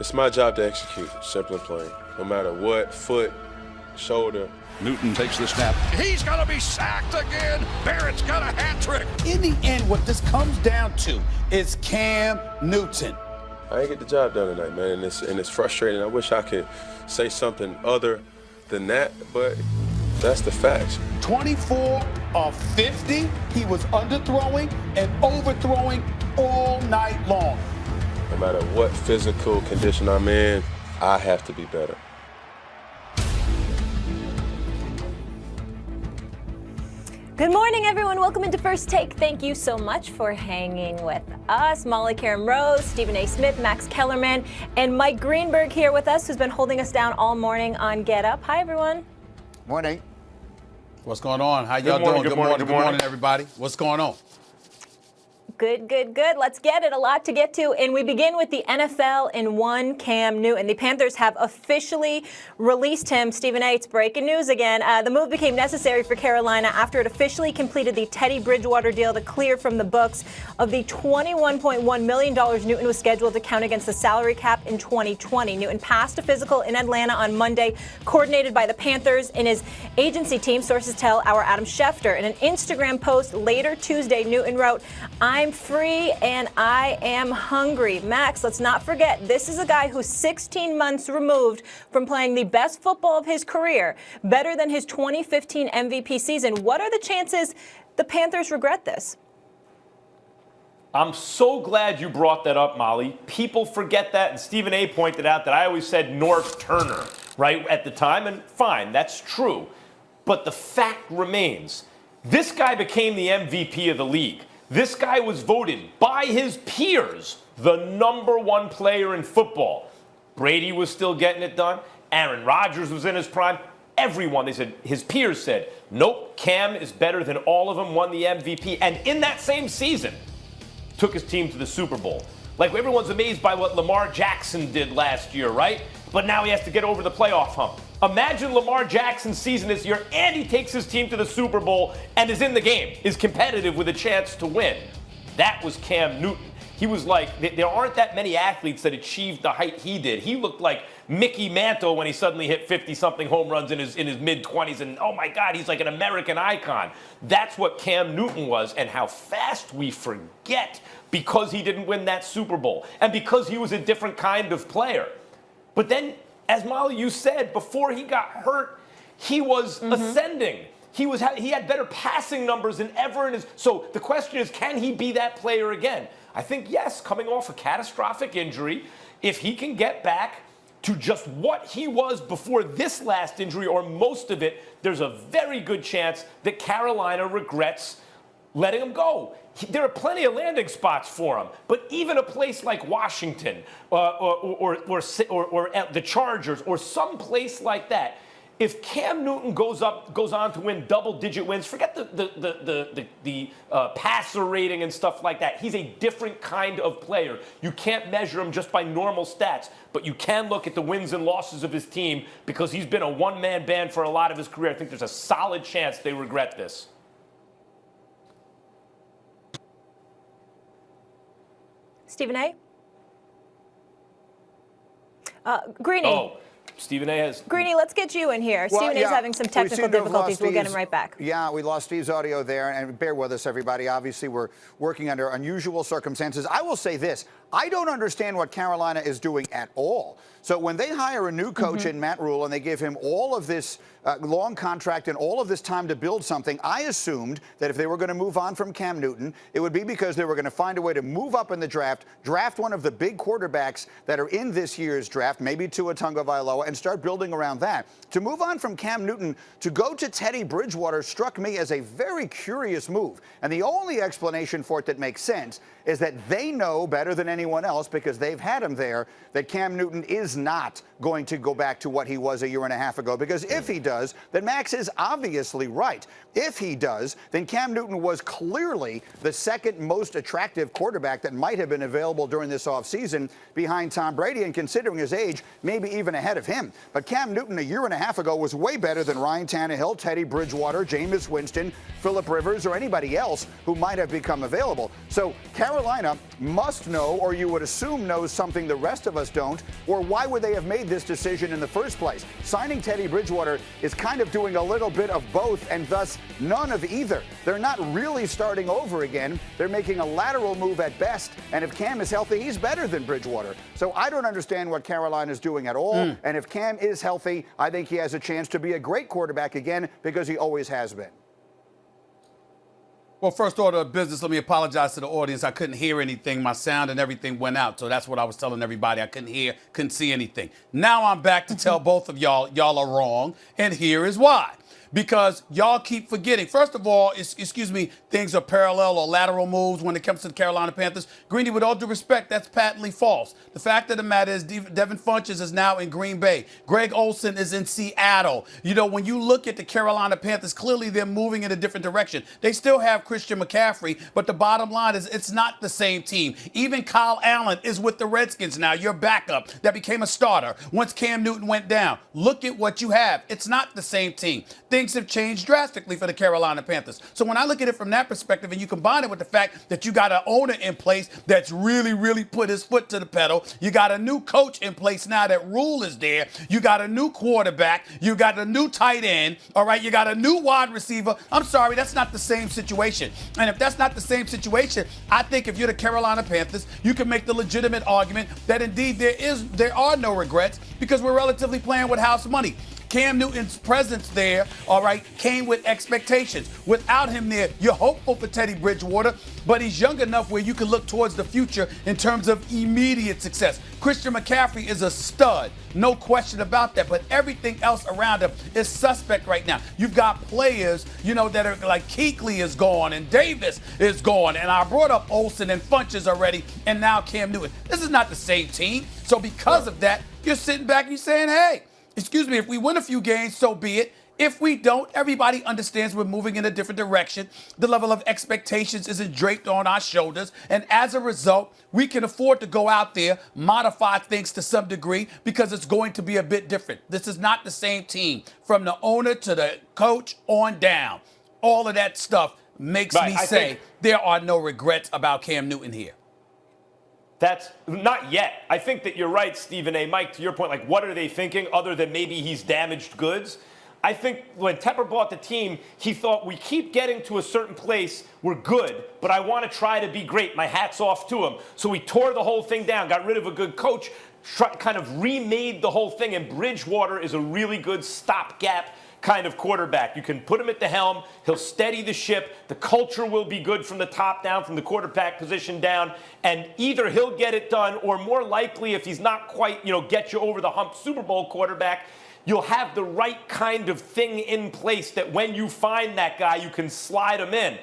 It's my job to execute, simple and plain. No matter what, foot, shoulder. Newton takes the snap. He's going to be sacked again. Barrett's got a hat trick. In the end, what this comes down to is Cam Newton. I ain't get the job done tonight, man, and it's frustrating. I wish I could say something other than that, but that's the facts. 24 of 50, he was underthrowing and overthrowing all night long. No matter what physical condition I'm in, I have to be better. Good morning, everyone. Welcome into First Take. Thank you so much for hanging with us. Molly Karen Rose, Stephen A. Smith, Max Kellerman, and Mike Greenberg here with us, who's been holding us down all morning on Get Up. Hi, everyone. Morning. What's going on? How y'all doing? Good morning, everybody. What's going on? Good. Let's get it. A lot to get to. And we begin with the NFL in one, Cam Newton. The Panthers have officially released him. Stephen A., it's breaking news again. The move became necessary for Carolina after it officially completed the Teddy Bridgewater deal to clear from the books of the $21.1 million Newton was scheduled to count against the salary cap in 2020. Newton passed a physical in Atlanta on Monday, coordinated by the Panthers and his agency team, sources tell our Adam Schefter. In an Instagram post later Tuesday, Newton wrote, "I'm free and I am hungry." Max, let's not forget, this is a guy who's 16 months removed from playing the best football of his career, better than his 2015 MVP season. What are the chances the Panthers regret this? I'm so glad you brought that up, Molly. People forget that, and Stephen A. pointed out that I always said North Turner, right, at the time, and fine, that's true. But the fact remains, this guy became the MVP of the league. This guy was voted by his peers the #1 player in football. Brady was still getting it done. Aaron Rodgers was in his prime. Everyone, they said, his peers said, nope, Cam is better than all of them, won the MVP. And in that same season, took his team to the Super Bowl. Like, everyone's amazed by what Lamar Jackson did last year, right? But now he has to get over the playoff hump. Imagine Lamar Jackson's season this year, and he takes his team to the Super Bowl and is in the game, is competitive with a chance to win. That was Cam Newton. He was like, there aren't that many athletes that achieved the height he did. He looked like Mickey Mantle when he suddenly hit 50-something home runs in his mid-20s, and oh my God, he's like an American icon. That's what Cam Newton was, and how fast we forget because he didn't win that Super Bowl and because he was a different kind of player. But then, as Molly, you said, before he got hurt, he was ascending. He had better passing numbers than ever in his. So the question is, can he be that player again? I think yes, coming off a catastrophic injury, if he can get back to just what he was before this last injury, or most of it, there's a very good chance that Carolina regrets letting him go. There are plenty of landing spots for him, but even a place like Washington or the Chargers or some place like that, if Cam Newton goes on to win double-digit wins, forget the passer rating and stuff like that. He's a different kind of player. You can't measure him just by normal stats, but you can look at the wins and losses of his team because he's been a one-man band for a lot of his career. I think there's a solid chance they regret this. Stephen A.? Greeny. Oh, Stephen A. has. Greeny, let's get you in here. Well, Stephen A. is having some technical difficulties. We'll get him right back. Yeah, we lost Steve's audio there, and bear with us, everybody. Obviously, we're working under unusual circumstances. I will say this. I don't understand what Carolina is doing at all. So when they hire a new coach in Matt Rule and they give him all of this long contract and all of this time to build something, I assumed that if they were going to move on from Cam Newton, it would be because they were going to find a way to move up in the draft one of the big quarterbacks that are in this year's draft, maybe Tua Tagovailoa, and start building around that. To move on from Cam Newton to go to Teddy Bridgewater struck me as a very curious move. And the only explanation for it that makes sense is that they know better than anyone else, because they've had him there, that Cam Newton is not going to go back to what he was a year and a half ago. Because if he does, then Max is obviously right. If he does, then Cam Newton was clearly the second most attractive quarterback that might have been available during this offseason behind Tom Brady, and considering his age, maybe even ahead of him. him. But Cam Newton a year and a half ago was way better than Ryan Tannehill, Teddy Bridgewater, Jameis Winston, Phillip Rivers, or anybody else who might have become available. So Carolina must know, or you would assume knows something the rest of us don't, or why would they have made this decision in the first place? Signing Teddy Bridgewater is kind of doing a little bit of both and thus none of either. They're not really starting over again. They're making a lateral move at best, and if Cam is healthy, he's better than Bridgewater. So I don't understand what Carolina's doing at all, and if Cam is healthy, I think he has a chance to be a great quarterback again because he always has been. Well, first order of business, let me apologize to the audience. I couldn't hear anything. My sound and everything went out. So that's what I was telling everybody. I couldn't hear, couldn't see anything. Now I'm back to tell both of y'all are wrong. And here is why. Because y'all keep forgetting. First of all, excuse me, things are parallel or lateral moves when it comes to the Carolina Panthers. Greeny, with all due respect, that's patently false. The fact of the matter is Devin Funchess is now in Green Bay. Greg Olsen is in Seattle. You know, when you look at the Carolina Panthers, clearly they're moving in a different direction. They still have Christian McCaffrey, but the bottom line is it's not the same team. Even Kyle Allen is with the Redskins now, your backup that became a starter once Cam Newton went down. Look at what you have. It's not the same team. Things have changed drastically for the Carolina Panthers. So when I look at it from that perspective and you combine it with the fact that you got an owner in place that's really put his foot to the pedal, you got a new coach in place now that Rule is there, you got a new quarterback, you got a new tight end, all right, you got a new wide receiver. I'm sorry, that's not the same situation. And if that's not the same situation, I think if you're the Carolina Panthers, you can make the legitimate argument that indeed there are no regrets because we're relatively playing with house money. Cam Newton's presence there, all right, came with expectations. Without him there, you're hopeful for Teddy Bridgewater, but he's young enough where you can look towards the future in terms of immediate success. Christian McCaffrey is a stud, no question about that, but everything else around him is suspect right now. You've got players, you know, that are like Kuechly is gone and Davis is gone, and I brought up Olsen and Funchess already, and now Cam Newton. This is not the same team, so because of that, you're sitting back and you're saying, hey, excuse me, if we win a few games, so be it. If we don't, everybody understands we're moving in a different direction. The level of expectations isn't draped on our shoulders. And as a result, we can afford to go out there, modify things to some degree because it's going to be a bit different. This is not the same team from the owner to the coach on down. All of that stuff makes me say there are no regrets about Cam Newton here. That's not yet. I think that you're right, Stephen A. Mike, to your point, like, what are they thinking other than maybe he's damaged goods? I think when Tepper bought the team, he thought we keep getting to a certain place, we're good, but I want to try to be great. My hat's off to him. So he tore the whole thing down, got rid of a good coach, kind of remade the whole thing, and Bridgewater is a really good stopgap kind of quarterback. You can put him at the helm. He'll steady the ship. The culture will be good from the top down, from the quarterback position down. And either he'll get it done, or more likely, if he's not quite, get you over the hump Super Bowl quarterback, you'll have the right kind of thing in place that when you find that guy, you can slide him in.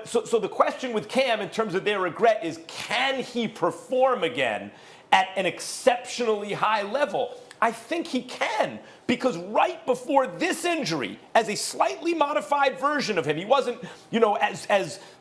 So the question with Cam in terms of their regret is, can he perform again at an exceptionally high level? I think he can, because right before this injury, as a slightly modified version of him, he wasn't,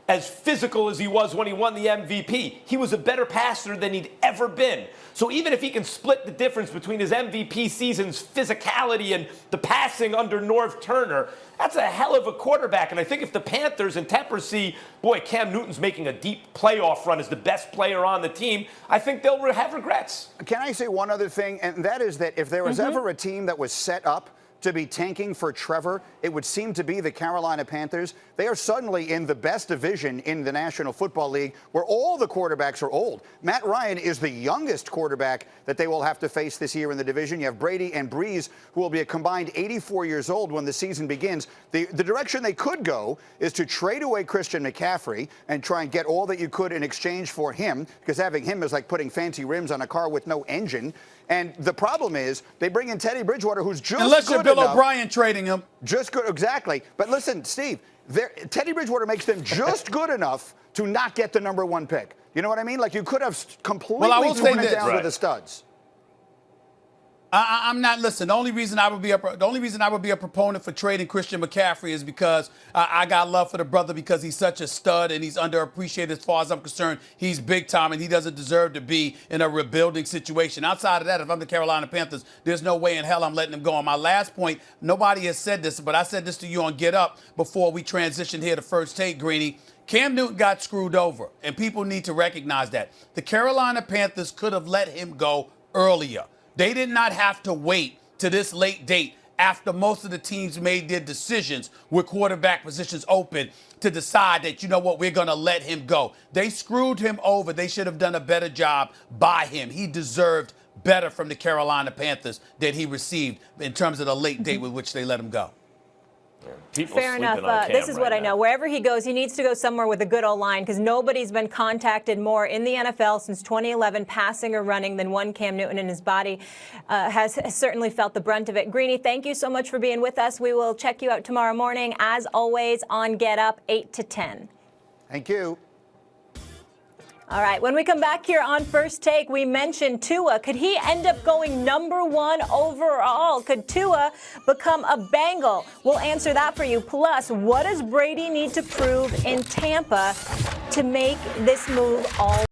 as physical as he was when he won the MVP. He was a better passer than he'd ever been. So even if he can split the difference between his MVP season's physicality and the passing under Norv Turner, that's a hell of a quarterback. And I think if the Panthers and Tepper see, boy, Cam Newton's making a deep playoff run as the best player on the team, I think they'll have regrets. Can I say one other thing? And that is that if there was ever a team that was set up to be tanking for Trevor, it would seem to be the Carolina Panthers. They are suddenly in the best division in the National Football League, where all the quarterbacks are old. Matt Ryan is the youngest quarterback that they will have to face this year in the division. You have Brady and Breeze, who will be a combined 84 years old when the season begins. The direction they could go is to trade away Christian McCaffrey and try and get all that you could in exchange for him, because having him is like putting fancy rims on a car with no engine. And the problem is they bring in Teddy Bridgewater, who's just unless good you're Bill enough, O'Brien trading him. Just good, exactly. But listen, Steve, Teddy Bridgewater makes them just good enough to not get the number one pick. You know what I mean? Like, you could have completely thrown it down to the studs. I'm not. Listen, the only reason I would be a proponent for trading Christian McCaffrey is because I got love for the brother because he's such a stud and he's underappreciated as far as I'm concerned. He's big time and he doesn't deserve to be in a rebuilding situation. Outside of that, if I'm the Carolina Panthers, there's no way in hell I'm letting him go. On my last point, nobody has said this, but I said this to you on Get Up before we transitioned here to First Take, Greeny. Cam Newton got screwed over, and people need to recognize that. The Carolina Panthers could have let him go earlier. They did not have to wait to this late date after most of the teams made their decisions with quarterback positions open to decide that, you know what, we're going to let him go. They screwed him over. They should have done a better job by him. He deserved better from the Carolina Panthers than he received in terms of the late date with which they let him go. Fair enough. This is what I know. Wherever he goes, he needs to go somewhere with a good O-line because nobody's been contacted more in the NFL since 2011, passing or running, than one Cam Newton, and his body has certainly felt the brunt of it. Greeny, thank you so much for being with us. We will check you out tomorrow morning, as always, on Get Up, 8 to 10. Thank you. All right, when we come back here on First Take, we mentioned Tua. Could he end up going #1 overall? Could Tua become a Bengal? We'll answer that for you. Plus, what does Brady need to prove in Tampa to make this move all